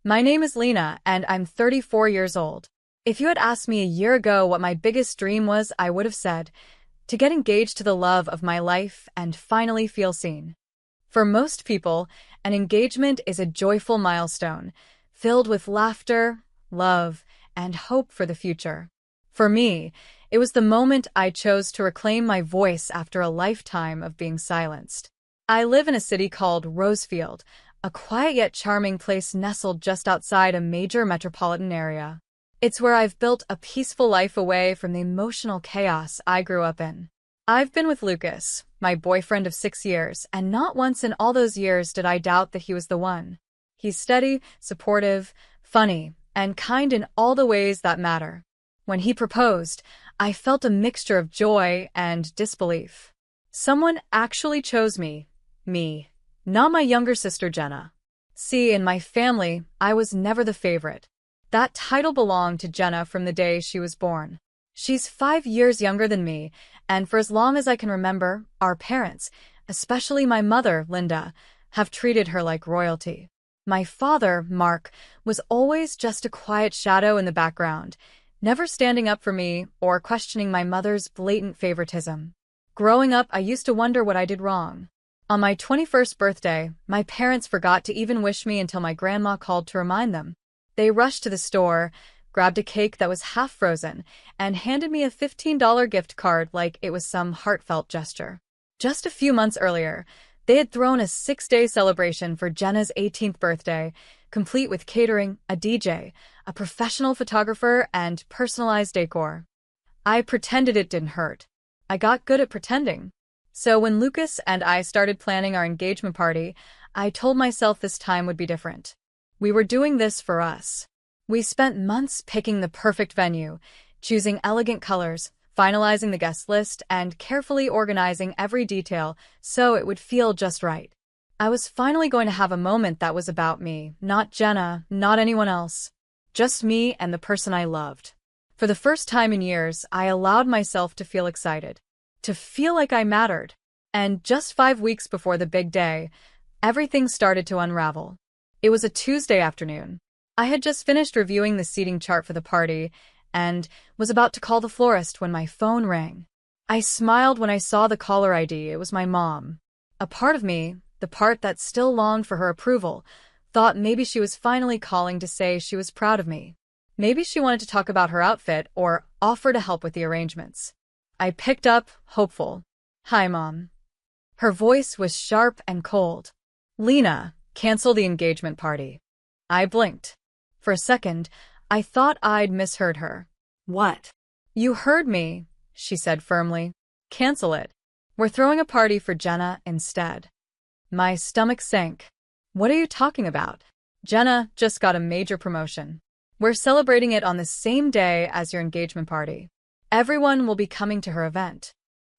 My name is Lena, and I'm 34 years old. If you had asked me a year ago what my biggest dream was, I would have said, to get engaged to the love of my life and finally feel seen. For most people, an engagement is a joyful milestone, filled with laughter, love, and hope for the future. For me, it was the moment I chose to reclaim my voice after a lifetime of being silenced. I live in a city called Rosefield, a quiet yet charming place nestled just outside a major metropolitan area. It's where I've built a peaceful life away from the emotional chaos I grew up in. I've been with Lucas, my boyfriend of 6 years, and not once in all those years did I doubt that he was the one. He's steady, supportive, funny, and kind in all the ways that matter. When he proposed, I felt a mixture of joy and disbelief. Someone actually chose me, not my younger sister Jenna. See, in my family, I was never the favorite. That title belonged to Jenna from the day she was born. She's 5 years younger than me, and for as long as I can remember, our parents, especially my mother, Linda, have treated her like royalty. My father, Mark, was always just a quiet shadow in the background, never standing up for me or questioning my mother's blatant favoritism. Growing up, I used to wonder what I did wrong. On my 21st birthday, my parents forgot to even wish me until my grandma called to remind them. They rushed to the store, grabbed a cake that was half frozen, and handed me a $15 gift card like it was some heartfelt gesture. Just a few months earlier, they had thrown a 6-day celebration for Jenna's 18th birthday, complete with catering, a DJ, a professional photographer, and personalized decor. I pretended it didn't hurt. I got good at pretending. So when Lucas and I started planning our engagement party, I told myself this time would be different. We were doing this for us. We spent months picking the perfect venue, choosing elegant colors, finalizing the guest list, and carefully organizing every detail so it would feel just right. I was finally going to have a moment that was about me, not Jenna, not anyone else. Just me and the person I loved. For the first time in years, I allowed myself to feel excited, to feel like I mattered. And just 5 weeks before the big day, everything started to unravel. It was a Tuesday afternoon. I had just finished reviewing the seating chart for the party and was about to call the florist when my phone rang. I smiled when I saw the caller ID. It was my mom. A part of me, the part that still longed for her approval, thought maybe she was finally calling to say she was proud of me. Maybe she wanted to talk about her outfit or offer to help with the arrangements. I picked up, hopeful. "Hi, Mom." Her voice was sharp and cold. "Lena, cancel the engagement party." I blinked. For a second, I thought I'd misheard her. "What?" "You heard me," she said firmly. "Cancel it. We're throwing a party for Jenna instead." My stomach sank. "What are you talking about? Jenna just got a major promotion. We're celebrating it on the same day as your engagement party. Everyone will be coming to her event."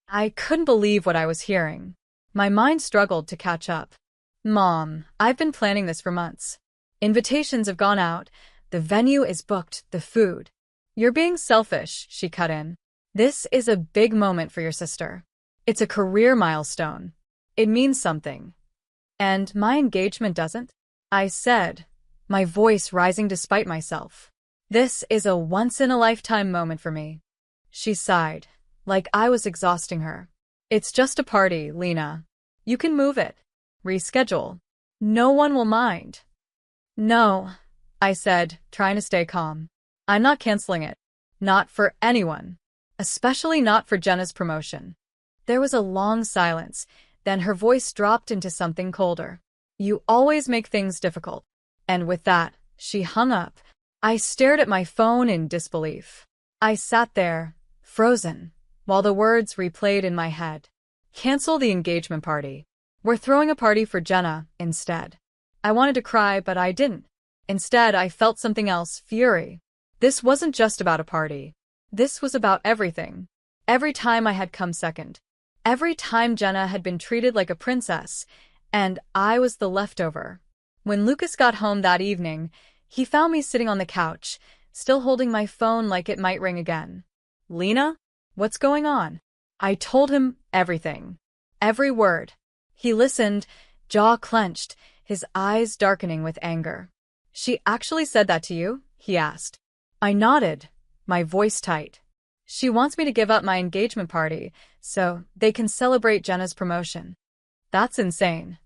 I couldn't believe what I was hearing. My mind struggled to catch up. "Mom, I've been planning this for months. Invitations have gone out, the venue is booked, the food." "You're being selfish," she cut in. "This is a big moment for your sister. It's a career milestone. It means something. And my engagement doesn't?" I said, my voice rising despite myself. "This is a once-in-a-lifetime moment for me." She sighed, like I was exhausting her. "It's just a party, Lena. You can move it. Reschedule. No one will mind." "No," I said, trying to stay calm. "I'm not canceling it. Not for anyone. Especially not for Jenna's promotion." There was a long silence, then her voice dropped into something colder. "You always make things difficult." And with that, she hung up. I stared at my phone in disbelief. I sat there, frozen, while the words replayed in my head. "Cancel the engagement party. We're throwing a party for Jenna instead." I wanted to cry, but I didn't. Instead, I felt something else, fury. This wasn't just about a party. This was about everything. Every time I had come second. Every time Jenna had been treated like a princess, and I was the leftover. When Lucas got home that evening, he found me sitting on the couch, still holding my phone like it might ring again. "Lena? What's going on?" I told him everything. Every word. He listened, jaw clenched, his eyes darkening with anger. She actually said that to you? He asked. I nodded, my voice tight. She wants me to give up my engagement party so they can celebrate Jenna's promotion. That's insane.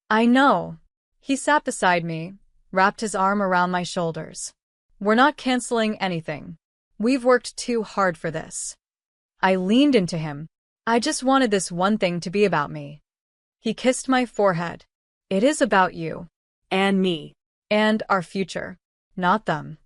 I know. He sat beside me, wrapped his arm around my shoulders. We're not canceling anything. We've worked too hard for this. I leaned into him. I just wanted this one thing to be about me. He kissed my forehead. It is about you. And me. And our future. Not them.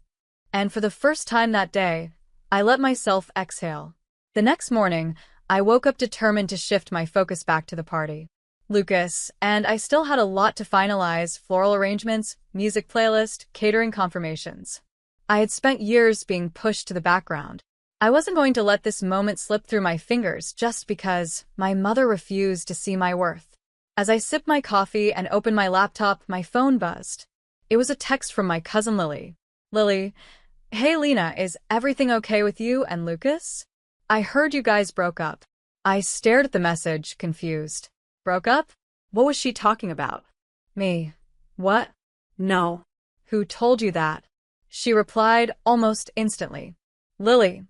And for the first time that day, I let myself exhale. The next morning, I woke up determined to shift my focus back to the party. Lucas, and I still had a lot to finalize: floral arrangements, music playlist, catering confirmations. I had spent years being pushed to the background. I wasn't going to let this moment slip through my fingers just because my mother refused to see my worth. As I sipped my coffee and opened my laptop, my phone buzzed. It was a text from my cousin Lily. Lily, hey Lena, is everything okay with you and Lucas? I heard you guys broke up. I stared at the message, confused. Broke up? What was she talking about? Me. What? No. Who told you that? She replied almost instantly. Lily.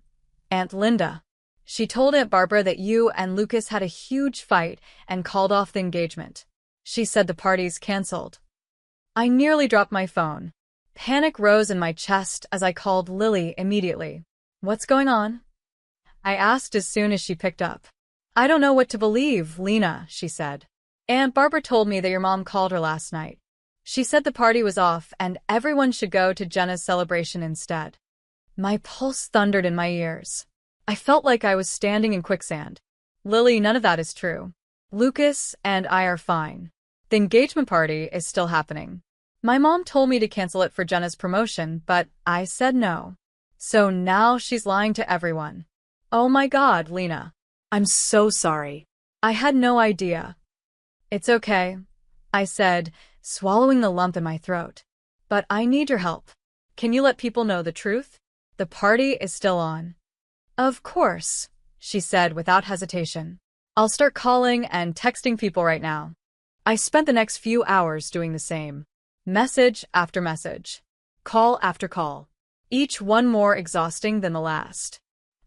Aunt Linda. She told Aunt Barbara that you and Lucas had a huge fight and called off the engagement. She said the party's canceled. I nearly dropped my phone. Panic rose in my chest as I called Lily immediately. What's going on? I asked as soon as she picked up. I don't know what to believe, Lena, she said. Aunt Barbara told me that your mom called her last night. She said the party was off and everyone should go to Jenna's celebration instead. My pulse thundered in my ears. I felt like I was standing in quicksand. Lily, none of that is true. Lucas and I are fine. The engagement party is still happening. My mom told me to cancel it for Jenna's promotion, but I said no. So now she's lying to everyone. Oh my God, Lena. I'm so sorry. I had no idea. It's okay, I said, swallowing the lump in my throat. But I need your help. Can you let people know the truth? The party is still on. Of course, she said without hesitation. I'll start calling and texting people right now. I spent the next few hours doing the same. Message after message. Call after call. Each one more exhausting than the last.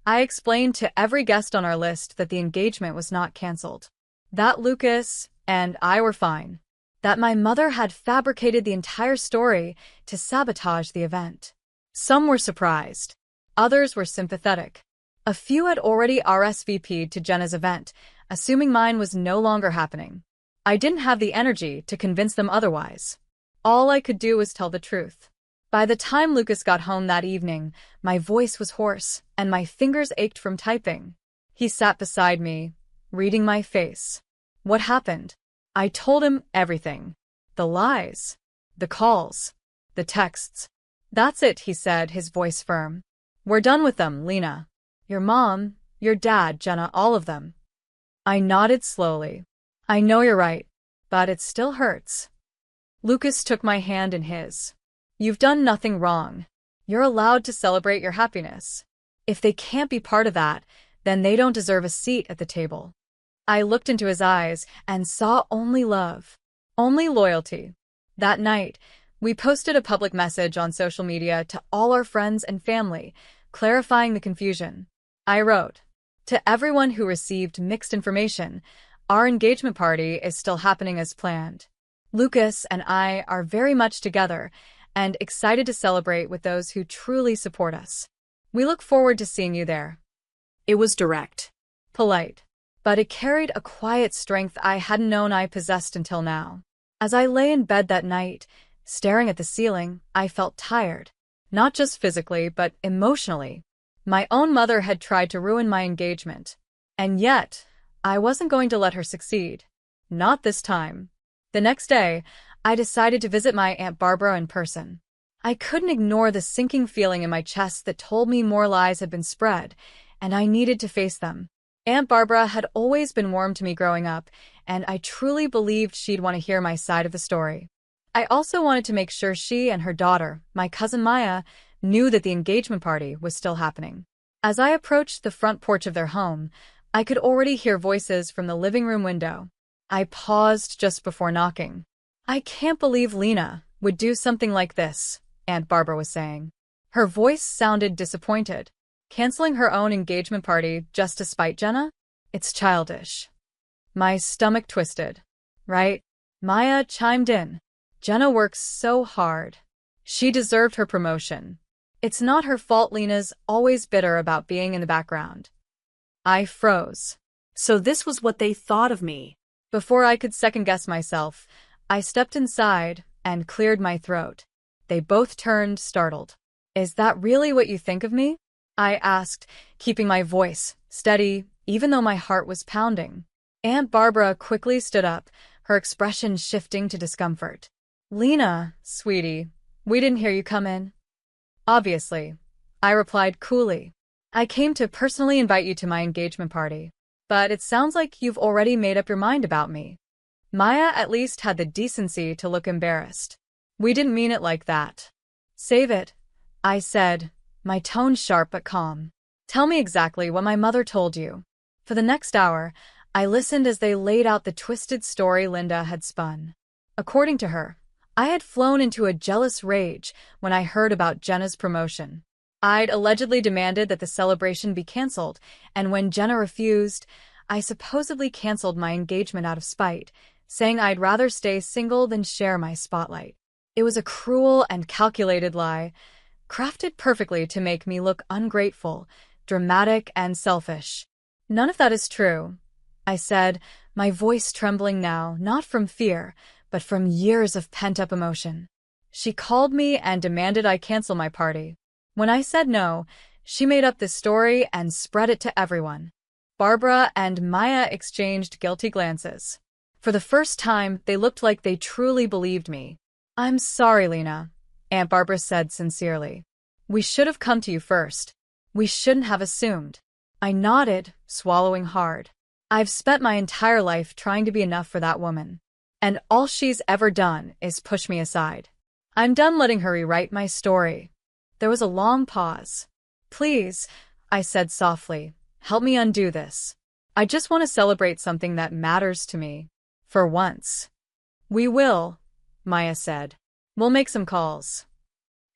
I explained to every guest on our list that the engagement was not canceled. That Lucas and I were fine. That my mother had fabricated the entire story to sabotage the event. Some were surprised. Others were sympathetic. A few had already RSVP'd to Jenna's event, assuming mine was no longer happening. I didn't have the energy to convince them otherwise. All I could do was tell the truth. By the time Lucas got home that evening, my voice was hoarse and my fingers ached from typing. He sat beside me, reading my face. What happened? I told him everything. The lies. The calls. The texts. That's it, he said, his voice firm. We're done with them, Lena. Your mom, your dad, Jenna, all of them. I nodded slowly. I know you're right, but it still hurts. Lucas took my hand in his. You've done nothing wrong. You're allowed to celebrate your happiness. If they can't be part of that, then they don't deserve a seat at the table. I looked into his eyes and saw only love, only loyalty. That night, we posted a public message on social media to all our friends and family, clarifying the confusion. I wrote, to everyone who received mixed information, our engagement party is still happening as planned. Lucas and I are very much together and excited to celebrate with those who truly support us. We look forward to seeing you there. It was direct. Polite. But it carried a quiet strength I hadn't known I possessed until now. As I lay in bed that night, staring at the ceiling, I felt tired. Not just physically, but emotionally. My own mother had tried to ruin my engagement. And yet, I wasn't going to let her succeed. Not this time. The next day, I decided to visit my Aunt Barbara in person. I couldn't ignore the sinking feeling in my chest that told me more lies had been spread, and I needed to face them. Aunt Barbara had always been warm to me growing up, and I truly believed she'd want to hear my side of the story. I also wanted to make sure she and her daughter, my cousin Maya, knew that the engagement party was still happening. As I approached the front porch of their home, I could already hear voices from the living room window. I paused just before knocking. I can't believe, Lena, would do something like this, Aunt Barbara was saying. Her voice sounded disappointed. Canceling her own engagement party just to spite Jenna? It's childish. My stomach twisted. Right? Maya chimed in. Jenna works so hard. She deserved her promotion. It's not her fault Lena's always bitter about being in the background. I froze. So this was what they thought of me. Before I could second-guess myself, I stepped inside and cleared my throat. They both turned, startled. Is that really what you think of me? I asked, keeping my voice steady, even though my heart was pounding. Aunt Barbara quickly stood up, her expression shifting to discomfort. Lena, sweetie, we didn't hear you come in. Obviously, I replied coolly. I came to personally invite you to my engagement party, but it sounds like you've already made up your mind about me. Maya at least had the decency to look embarrassed. We didn't mean it like that. Save it, I said, my tone sharp but calm. Tell me exactly what my mother told you. For the next hour, I listened as they laid out the twisted story Linda had spun. According to her, I had flown into a jealous rage when I heard about Jenna's promotion. I'd allegedly demanded that the celebration be canceled, and when Jenna refused, I supposedly canceled my engagement out of spite, saying I'd rather stay single than share my spotlight. It was a cruel and calculated lie, crafted perfectly to make me look ungrateful, dramatic, and selfish. None of that is true, I said, my voice trembling now, not from fear, but from years of pent-up emotion. She called me and demanded I cancel my party. When I said no, she made up this story and spread it to everyone. Barbara and Maya exchanged guilty glances. For the first time, they looked like they truly believed me. I'm sorry, Lena, Aunt Barbara said sincerely. We should have come to you first. We shouldn't have assumed. I nodded, swallowing hard. I've spent my entire life trying to be enough for that woman, and all she's ever done is push me aside. I'm done letting her rewrite my story. There was a long pause. Please, I said softly, help me undo this. I just want to celebrate something that matters to me. For once. We will, Maya said. We'll make some calls.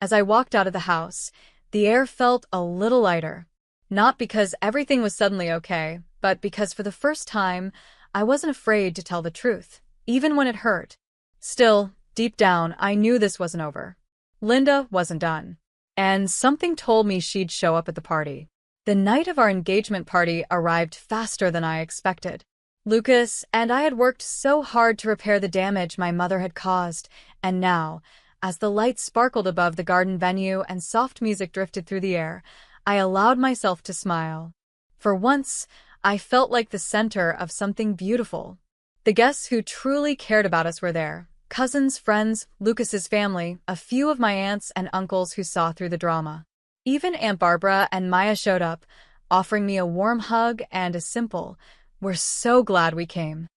As I walked out of the house, the air felt a little lighter. Not because everything was suddenly okay, but because for the first time, I wasn't afraid to tell the truth, even when it hurt. Still, deep down, I knew this wasn't over. Linda wasn't done. And something told me she'd show up at the party. The night of our engagement party arrived faster than I expected. Lucas and I had worked so hard to repair the damage my mother had caused, and now, as the lights sparkled above the garden venue and soft music drifted through the air, I allowed myself to smile. For once, I felt like the center of something beautiful. The guests who truly cared about us were there. Cousins, friends, Lucas's family, a few of my aunts and uncles who saw through the drama. Even Aunt Barbara and Maya showed up, offering me a warm hug and a simple, "We're so glad we came."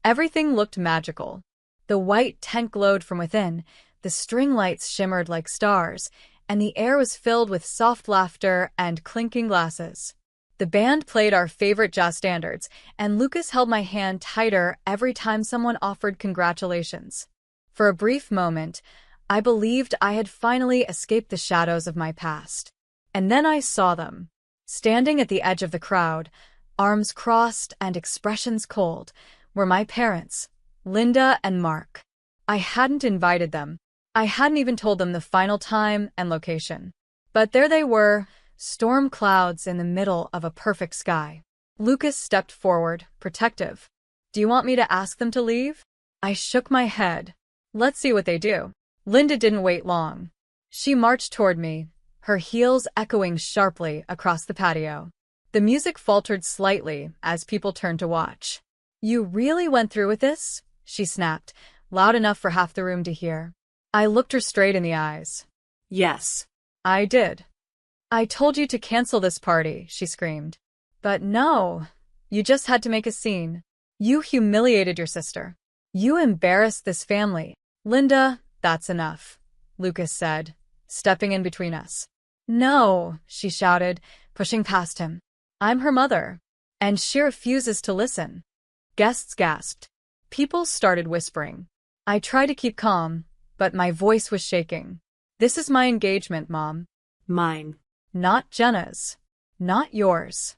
Everything looked magical. The white tent glowed from within, the string lights shimmered like stars, and the air was filled with soft laughter and clinking glasses. The band played our favorite jazz standards, and Lucas held my hand tighter every time someone offered congratulations. For a brief moment, I believed I had finally escaped the shadows of my past. And then I saw them. Standing at the edge of the crowd, arms crossed and expressions cold, were my parents, Linda and Mark. I hadn't invited them. I hadn't even told them the final time and location. But there they were, storm clouds in the middle of a perfect sky. Lucas stepped forward, protective. "Do you want me to ask them to leave?" I shook my head. "Let's see what they do." Linda didn't wait long. She marched toward me, her heels echoing sharply across the patio. The music faltered slightly as people turned to watch. "You really went through with this?" she snapped, loud enough for half the room to hear. I looked her straight in the eyes. Yes. I did. "I told you to cancel this party," she screamed. "But no, you just had to make a scene. You humiliated your sister. You embarrassed this family." "Linda, that's enough," Lucas said, stepping in between us. "No," she shouted, pushing past him. "I'm her mother, and she refuses to listen." Guests gasped. People started whispering. I tried to keep calm, but my voice was shaking. "This is my engagement, Mom. Mine. Not Jenna's. Not yours."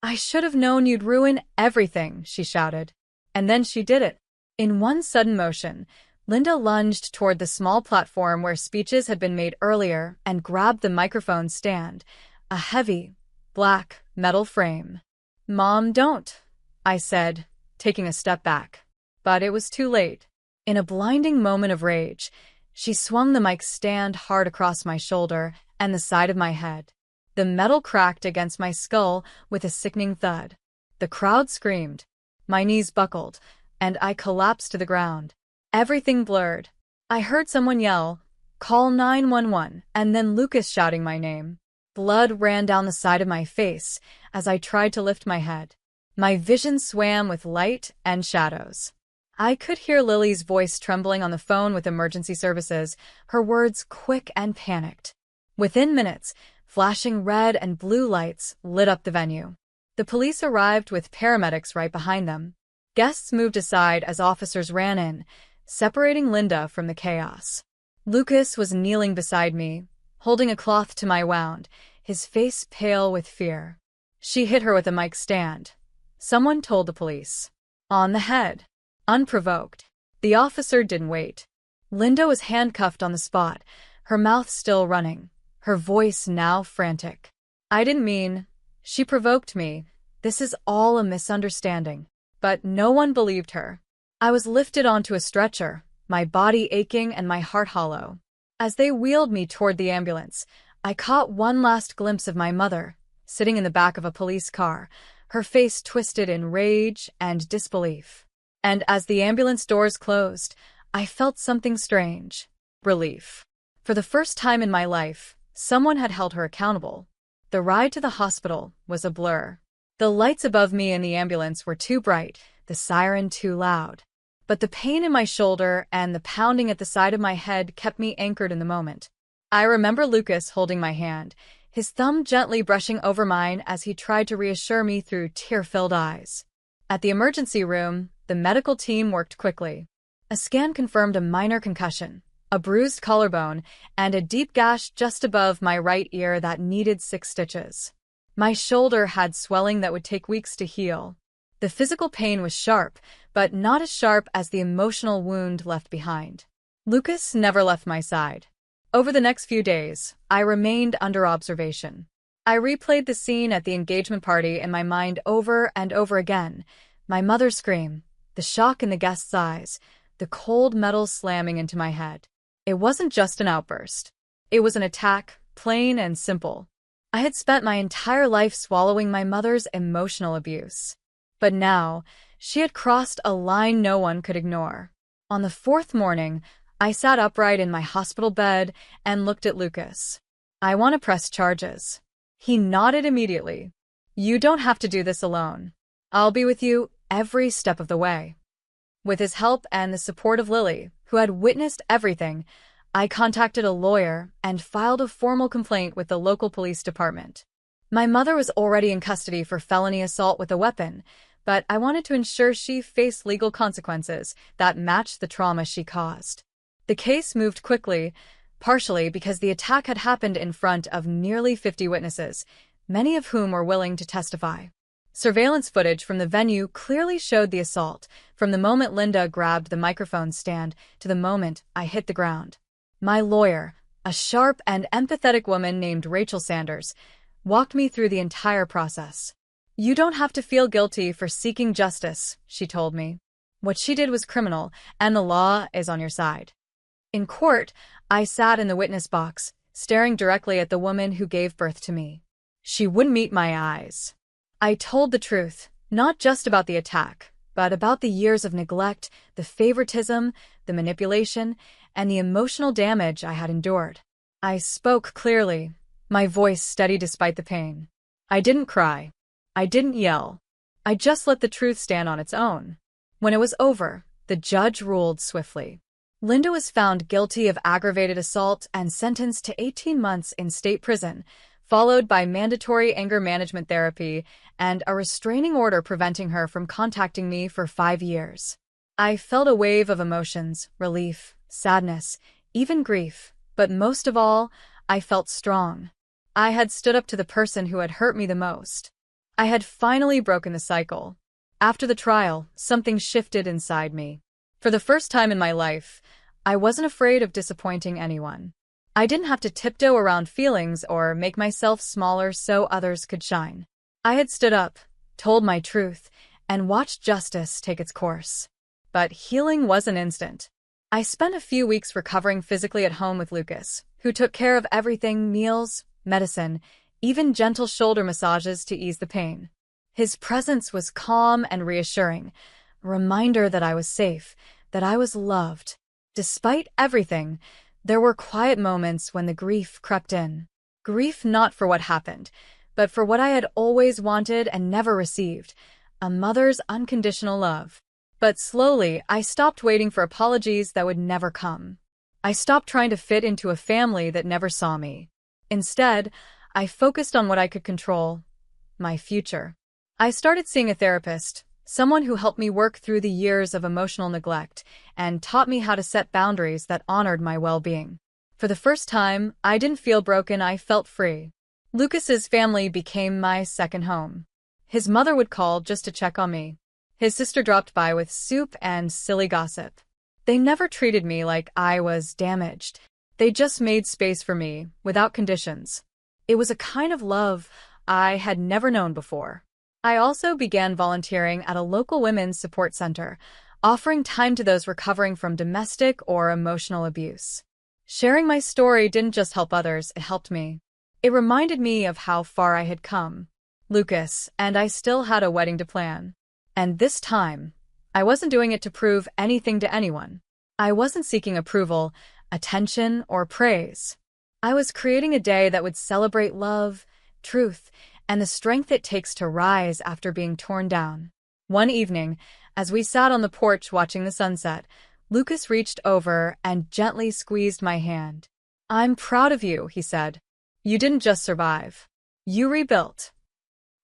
"I should have known you'd ruin everything," she shouted. And then she did it. In one sudden motion, Linda lunged toward the small platform where speeches had been made earlier and grabbed the microphone stand, a heavy, black, metal frame. "Mom, don't," I said, taking a step back. But it was too late. In a blinding moment of rage, she swung the mic stand hard across my shoulder and the side of my head. The metal cracked against my skull with a sickening thud. The crowd screamed. My knees buckled, and I collapsed to the ground. Everything blurred. I heard someone yell, "Call 911," and then Lucas shouting my name. Blood ran down the side of my face as I tried to lift my head. My vision swam with light and shadows. I could hear Lily's voice trembling on the phone with emergency services, her words quick and panicked. Within minutes, flashing red and blue lights lit up the venue. The police arrived with paramedics right behind them. Guests moved aside as officers ran in, separating Linda from the chaos. Lucas was kneeling beside me, holding a cloth to my wound, his face pale with fear. "She hit her with a mic stand," someone told the police. "On the head." Unprovoked. The officer didn't wait. Linda was handcuffed on the spot, her mouth still running, her voice now frantic. "I didn't mean. She provoked me. This is all a misunderstanding." But no one believed her. I was lifted onto a stretcher, my body aching and my heart hollow. As they wheeled me toward the ambulance, I caught one last glimpse of my mother, sitting in the back of a police car, her face twisted in rage and disbelief. And as the ambulance doors closed, I felt something strange. Relief. For the first time in my life, someone had held her accountable. The ride to the hospital was a blur. The lights above me in the ambulance were too bright, the siren too loud. But the pain in my shoulder and the pounding at the side of my head kept me anchored in the moment. I remember Lucas holding my hand, his thumb gently brushing over mine as he tried to reassure me through tear-filled eyes. At the emergency room, the medical team worked quickly. A scan confirmed a minor concussion, a bruised collarbone, and a deep gash just above my right ear that needed 6 stitches. My shoulder had swelling that would take weeks to heal. The physical pain was sharp, but not as sharp as the emotional wound left behind. Lucas never left my side. Over the next few days, I remained under observation. I replayed the scene at the engagement party in my mind over and over again. My mother's scream, the shock in the guests' eyes, the cold metal slamming into my head. It wasn't just an outburst. It was an attack, plain and simple. I had spent my entire life swallowing my mother's emotional abuse. But now, she had crossed a line no one could ignore. On the 4th morning, I sat upright in my hospital bed and looked at Lucas. "I want to press charges." He nodded immediately. "You don't have to do this alone. I'll be with you every step of the way." With his help and the support of Lily, who had witnessed everything, I contacted a lawyer and filed a formal complaint with the local police department. My mother was already in custody for felony assault with a weapon, but I wanted to ensure she faced legal consequences that matched the trauma she caused. The case moved quickly, partially because the attack had happened in front of nearly 50 witnesses, many of whom were willing to testify. Surveillance footage from the venue clearly showed the assault, from the moment Linda grabbed the microphone stand to the moment I hit the ground. My lawyer, a sharp and empathetic woman named Rachel Sanders, walked me through the entire process. "You don't have to feel guilty for seeking justice," she told me. "What she did was criminal, and the law is on your side." In court, I sat in the witness box, staring directly at the woman who gave birth to me. She wouldn't meet my eyes. I told the truth, not just about the attack, but about the years of neglect, the favoritism, the manipulation, and the emotional damage I had endured. I spoke clearly, my voice steady despite the pain. I didn't cry. I didn't yell. I just let the truth stand on its own. When it was over, the judge ruled swiftly. Linda was found guilty of aggravated assault and sentenced to 18 months in state prison, followed by mandatory anger management therapy and a restraining order preventing her from contacting me for 5 years. I felt a wave of emotions, relief, sadness, even grief, but most of all, I felt strong. I had stood up to the person who had hurt me the most. I had finally broken the cycle. After the trial, something shifted inside me. For the first time in my life, I wasn't afraid of disappointing anyone. I didn't have to tiptoe around feelings or make myself smaller so others could shine. I had stood up, told my truth, and watched justice take its course. But healing wasn't instant. I spent a few weeks recovering physically at home with Lucas, who took care of everything: meals, medicine, even gentle shoulder massages to ease the pain. His presence was calm and reassuring, a reminder that I was safe, that I was loved. Despite everything, there were quiet moments when the grief crept in. Grief not for what happened, but for what I had always wanted and never received: a mother's unconditional love. But slowly, I stopped waiting for apologies that would never come. I stopped trying to fit into a family that never saw me. Instead, I focused on what I could control: my future. I started seeing a therapist, someone who helped me work through the years of emotional neglect and taught me how to set boundaries that honored my well-being. For the first time, I didn't feel broken, I felt free. Lucas's family became my second home. His mother would call just to check on me. His sister dropped by with soup and silly gossip. They never treated me like I was damaged. They just made space for me, without conditions. It was a kind of love I had never known before. I also began volunteering at a local women's support center, offering time to those recovering from domestic or emotional abuse. Sharing my story didn't just help others, it helped me. It reminded me of how far I had come. Lucas and I still had a wedding to plan. And this time, I wasn't doing it to prove anything to anyone. I wasn't seeking approval, attention, or praise. I was creating a day that would celebrate love, truth, and the strength it takes to rise after being torn down. One evening, as we sat on the porch watching the sunset, Lucas reached over and gently squeezed my hand. "I'm proud of you," he said. "You didn't just survive. You rebuilt."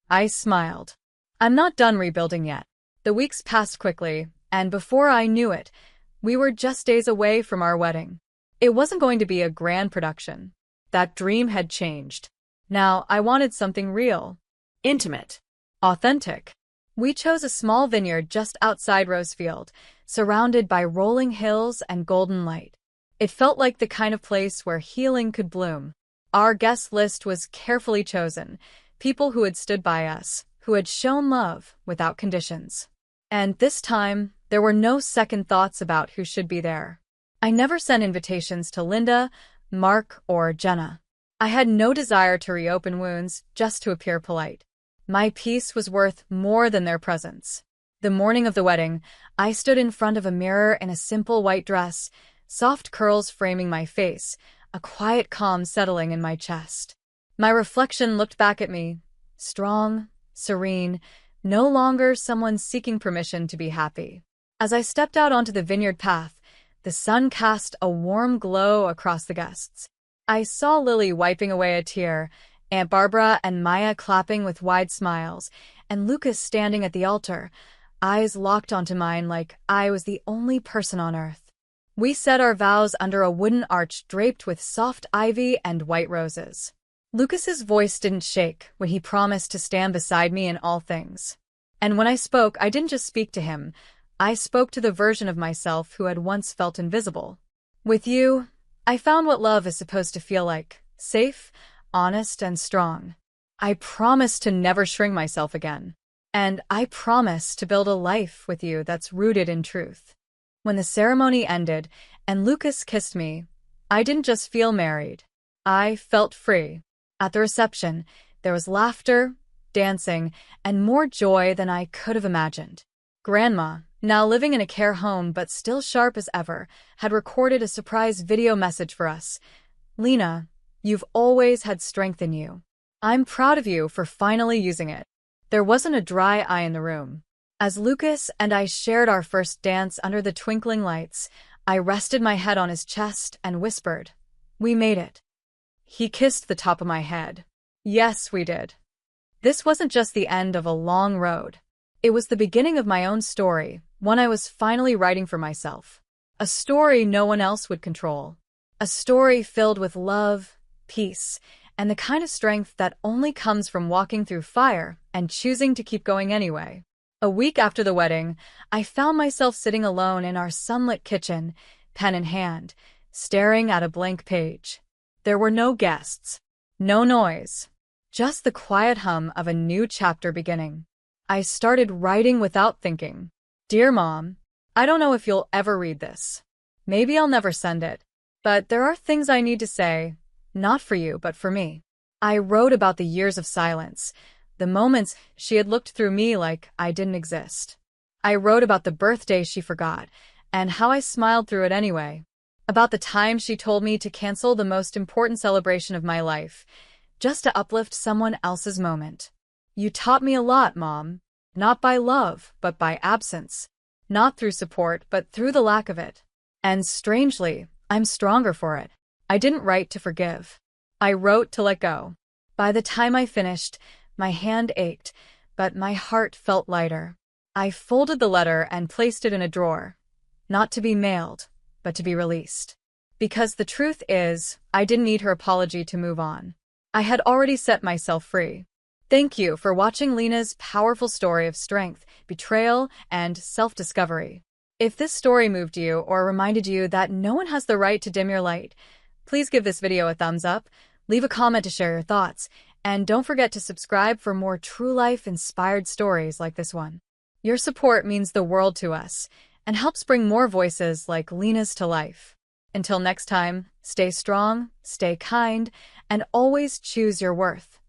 I smiled. I'm not done rebuilding yet. The weeks passed quickly, and before I knew it, we were just days away from our wedding. It wasn't going to be a grand production. That dream had changed. Now I wanted something real, Intimate. authentic. We chose a small vineyard just outside Rosefield, surrounded by rolling hills and golden light. It felt like the kind of place where healing could bloom. Our guest list was carefully chosen, people who had stood by us, who had shown love without conditions. And this time, there were no second thoughts about who should be there. I never sent invitations to Linda, Mark, or Jenna. I had no desire to reopen wounds just to appear polite. My peace was worth more than their presence. The morning of the wedding, I stood in front of a mirror in a simple white dress, soft curls framing my face, a quiet calm settling in my chest. My reflection looked back at me, strong, serene, no longer someone seeking permission to be happy. As I stepped out onto the vineyard path, the sun cast a warm glow across the guests. I saw Lily wiping away a tear, Aunt Barbara and Maya clapping with wide smiles, and Lucas standing at the altar, eyes locked onto mine like I was the only person on earth. We said our vows under a wooden arch draped with soft ivy and white roses. Lucas's voice didn't shake when he promised to stand beside me in all things. And when I spoke, I didn't just speak to him. I spoke to the version of myself who had once felt invisible. With you, I found what love is supposed to feel like: safe, honest, and strong. I promise to never shrink myself again. And I promise to build a life with you that's rooted in truth. When the ceremony ended and Lucas kissed me, I didn't just feel married. I felt free. At the reception, there was laughter, dancing, and more joy than I could have imagined. Grandma, now living in a care home but still sharp as ever, had recorded a surprise video message for us. "Lena, you've always had strength in you. I'm proud of you for finally using it." There wasn't a dry eye in the room. As Lucas and I shared our first dance under the twinkling lights, I rested my head on his chest and whispered, "We made it." He kissed the top of my head. Yes, we did. This wasn't just the end of a long road. It was the beginning of my own story, one I was finally writing for myself. A story no one else would control. A story filled with love, peace, and the kind of strength that only comes from walking through fire and choosing to keep going anyway. A week after the wedding, I found myself sitting alone in our sunlit kitchen, pen in hand, staring at a blank page. There were no guests, no noise, just the quiet hum of a new chapter beginning. I started writing without thinking. Dear Mom, I don't know if you'll ever read this. Maybe I'll never send it. But there are things I need to say, not for you, but for me. I wrote about the years of silence, the moments she had looked through me like I didn't exist. I wrote about the birthday she forgot, and how I smiled through it anyway. About the time she told me to cancel the most important celebration of my life, just to uplift someone else's moment. You taught me a lot, Mom. Not by love, but by absence. Not through support, but through the lack of it. And strangely, I'm stronger for it. I didn't write to forgive. I wrote to let go. By the time I finished, my hand ached, but my heart felt lighter. I folded the letter and placed it in a drawer. Not to be mailed, but to be released. Because the truth is, I didn't need her apology to move on. I had already set myself free. Thank you for watching Lena's powerful story of strength, betrayal, and self-discovery. If this story moved you or reminded you that no one has the right to dim your light, please give this video a thumbs up, leave a comment to share your thoughts, and don't forget to subscribe for more true-life-inspired stories like this one. Your support means the world to us and helps bring more voices like Lena's to life. Until next time, stay strong, stay kind, and always choose your worth.